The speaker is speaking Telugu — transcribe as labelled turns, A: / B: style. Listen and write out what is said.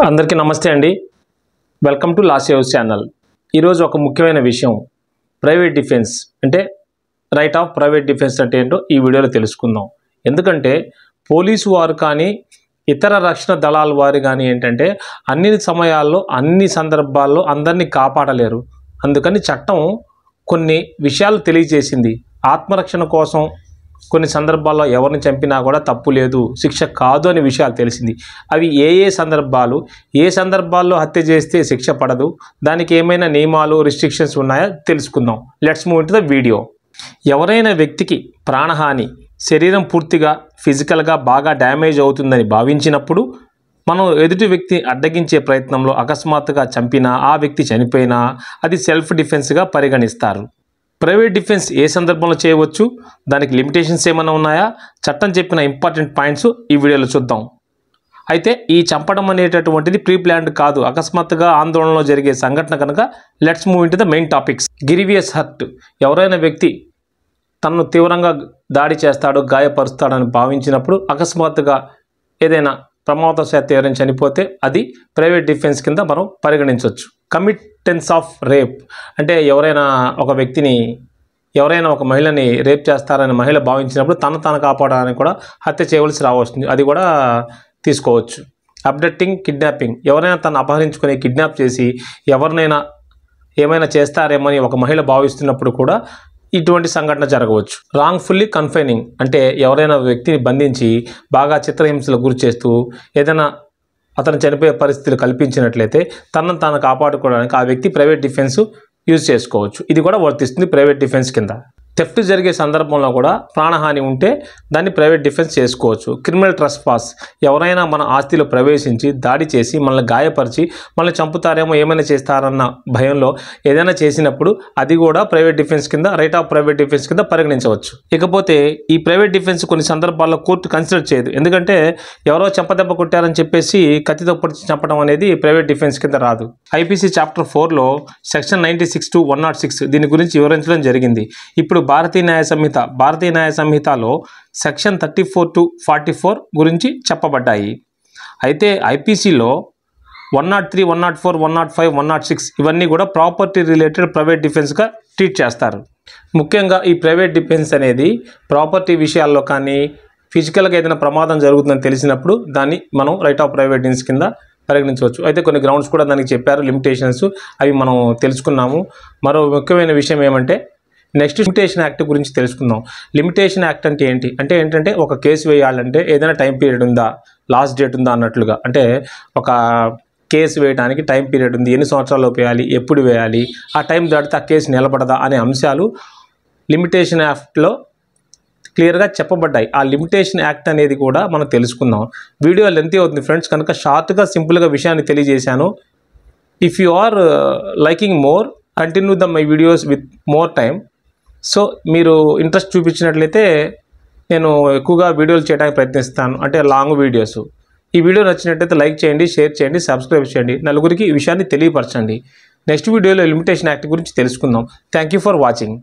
A: అందరికీ నమస్తే అండి. Welcome to law saves channel. ఈరోజు ఒక ముఖ్యమైన విషయం, ప్రైవేట్ డిఫెన్స్ అంటే రైట్ ఆఫ్ ప్రైవేట్ డిఫెన్స్ అంటే ఏంటో ఈ వీడియోలో తెలుసుకుందాం. ఎందుకంటే పోలీసు వారు కానీ ఇతర రక్షణ దళాల వారు కానీ ఏంటంటే అన్ని సమయాల్లో అన్ని సందర్భాల్లో అందరినీ కాపాడలేరు. అందుకని చట్టం కొన్ని విషయాలు తెలియజేసింది. ఆత్మరక్షణ కోసం కొన్ని సందర్భాల్లో ఎవరిని చంపినా కూడా తప్పు లేదు, శిక్ష కాదు అనే విషయాలు తెలిసింది. అవి ఏ సందర్భాలు, ఏ సందర్భాల్లో హత్య చేస్తే శిక్ష పడదు, దానికి ఏమైనా నియమాలు రిస్ట్రిక్షన్స్ ఉన్నాయో తెలుసుకుందాం. Let's move into the video. ఎవరైనా వ్యక్తికి ప్రాణహాని, శరీరం పూర్తిగా ఫిజికల్గా బాగా డ్యామేజ్ అవుతుందని భావించినప్పుడు మనం ఎదుటి వ్యక్తి అడ్డగించే ప్రయత్నంలో అకస్మాత్తుగా చంపినా, ఆ వ్యక్తి చనిపోయినా అది సెల్ఫ్ డిఫెన్స్గా పరిగణిస్తారు. ప్రైవేట్ డిఫెన్స్ ఏ సందర్భంలో చేయవచ్చు, దానికి లిమిటేషన్స్ ఏమైనా ఉన్నాయా, చట్టం చెప్పిన ఇంపార్టెంట్ పాయింట్స్ ఈ వీడియోలో చూద్దాం. అయితే ఈ చంపడం అనేటటువంటిది ప్రీ ప్లాన్డ్ కాదు, అకస్మాత్తుగా ఆందోళనలో జరిగే సంఘటన కనుక let's move into the main topics. Grievous hurt, ఎవరైనా వ్యక్తి తనను తీవ్రంగా దాడి చేస్తాడు, గాయపరుస్తాడని భావించినప్పుడు అకస్మాత్తుగా ఏదైనా ప్రమాదవశాత్తు ఎవరైనా చనిపోతే అది ప్రైవేట్ డిఫెన్స్ కింద మనం పరిగణించవచ్చు. కమిటెన్స్ ఆఫ్ రేప్ అంటే ఎవరైనా ఒక మహిళని రేప్ చేస్తారని మహిళ భావించినప్పుడు తను కాపాడడానికి కూడా హత్య చేయవలసి రావస్తుంది, అది కూడా తీసుకోవచ్చు. అబ్డక్టింగ్, కిడ్నాపింగ్, ఎవరైనా తను అపహరించుకొని కిడ్నాప్ చేసి ఎవరినైనా ఏమైనా చేస్తారేమని ఒక మహిళ భావిస్తున్నప్పుడు కూడా ఇటువంటి సంఘటన జరగవచ్చు. రాంగ్ఫుల్లీ కన్ఫైనింగ్ అంటే ఎవరైనా వ్యక్తిని బంధించి బాగా చిత్రహింసలకు గురి చేస్తూ ఏదైనా అతను చనిపోయే పరిస్థితులు కల్పించినట్లయితే తనను తాను కాపాడుకోవడానికి ఆ వ్యక్తి ప్రైవేట్ డిఫెన్స్ యూజ్ చేసుకోవచ్చు. ఇది కూడా వర్తిస్తుంది ప్రైవేట్ డిఫెన్స్ కింద. థెఫ్ట్ జరిగే సందర్భంలో కూడా ప్రాణహాని ఉంటే దాన్ని ప్రైవేట్ డిఫెన్స్ చేసుకోవచ్చు. క్రిమినల్ ట్రెస్పాస్, ఎవరైనా మన ఆస్తిలో ప్రవేశించి దాడి చేసి మనల్ని గాయపరిచి మనల్ని చంపుతారేమో, ఏమైనా చేస్తారన్న భయంలో ఏదైనా చేసినప్పుడు అది కూడా ప్రైవేట్ డిఫెన్స్ కింద, రైట్ ఆఫ్ ప్రైవేట్ డిఫెన్స్ కింద పరిగణించవచ్చు. ఇకపోతే ఈ ప్రైవేట్ డిఫెన్స్ కొన్ని సందర్భాల్లో కోర్టు కన్సిడర్ చేయదు. ఎందుకంటే ఎవరో చెంపదెబ్బ కొట్టారని చెప్పేసి కత్తితో పొడిచి చంపడం అనేది ప్రైవేట్ డిఫెన్స్ కింద రాదు. ఐపీసీ చాప్టర్ 4లో సెక్షన్ 96 to 106 దీని గురించి వివరించడం జరిగింది. ఇప్పుడు భారతీయ న్యాయ సంహితలో సెక్షన్ 34 to 44 గురించి చెప్పబడ్డాయి. అయితే ఐపీసీలో 103, 104, 105, 106 ఇవన్నీ కూడా ప్రాపర్టీ రిలేటెడ్ ప్రైవేట్ డిఫెన్స్గా ట్రీట్ చేస్తారు. ముఖ్యంగా ఈ ప్రైవేట్ డిఫెన్స్ అనేది ప్రాపర్టీ విషయాల్లో కానీ ఫిజికల్గా ఏదైనా ప్రమాదం జరుగుతుందని తెలిసినప్పుడు దాన్ని మనం రైట్ ఆఫ్ ప్రైవేట్ డిఫెన్స్ కింద పరిగణించవచ్చు. అయితే కొన్ని గ్రౌండ్స్ కూడా దానికి చెప్పారు, లిమిటేషన్స్, అవి మనం తెలుసుకున్నాము. మరో ముఖ్యమైన విషయం ఏమంటే నెక్స్ట్ లిమిటేషన్ యాక్ట్ గురించి తెలుసుకుందాం. లిమిటేషన్ యాక్ట్ అంటే ఏంటంటే ఒక కేసు వేయాలంటే ఏదైనా టైం పీరియడ్ ఉందా, లాస్ట్ డేట్ ఉందా అన్నట్లుగా. అంటే ఒక కేసు వేయడానికి టైం పీరియడ్ ఉంది, ఎన్ని సంవత్సరాల్లోపు వేయాలి, ఎప్పుడు వేయాలి, ఆ టైం దాటితే ఆ కేసు నిలబడదా అనే అంశాలు లిమిటేషన్ యాక్ట్లో క్లియర్గా చెప్పబడ్డాయి. ఆ లిమిటేషన్ యాక్ట్ అనేది కూడా మనం తెలుసుకుందాం. వీడియో లెంతీ అవుతుంది ఫ్రెండ్స్, కనుక షార్ట్గా సింపుల్గా విషయాన్ని తెలియజేశాను. If you are liking more, continue my videos with more time. So మీరు ఇంట్రెస్ట్ చూపించినట్లయితే నేను ఎక్కువగా వీడియోలు చేయడానికి ప్రయత్నిస్తాను, అంటే లాంగ్ వీడియోస్. ఈ వీడియో నచ్చినట్లయితే లైక్ చేయండి, షేర్ చేయండి, సబ్స్క్రైబ్ చేయండి, నలుగురికి ఈ విషయాన్ని తెలియపరచండి. నెక్స్ట్ వీడియోలో లిమిటేషన్ యాక్ట్ గురించి తెలుసుకుందాం. Thank you for watching.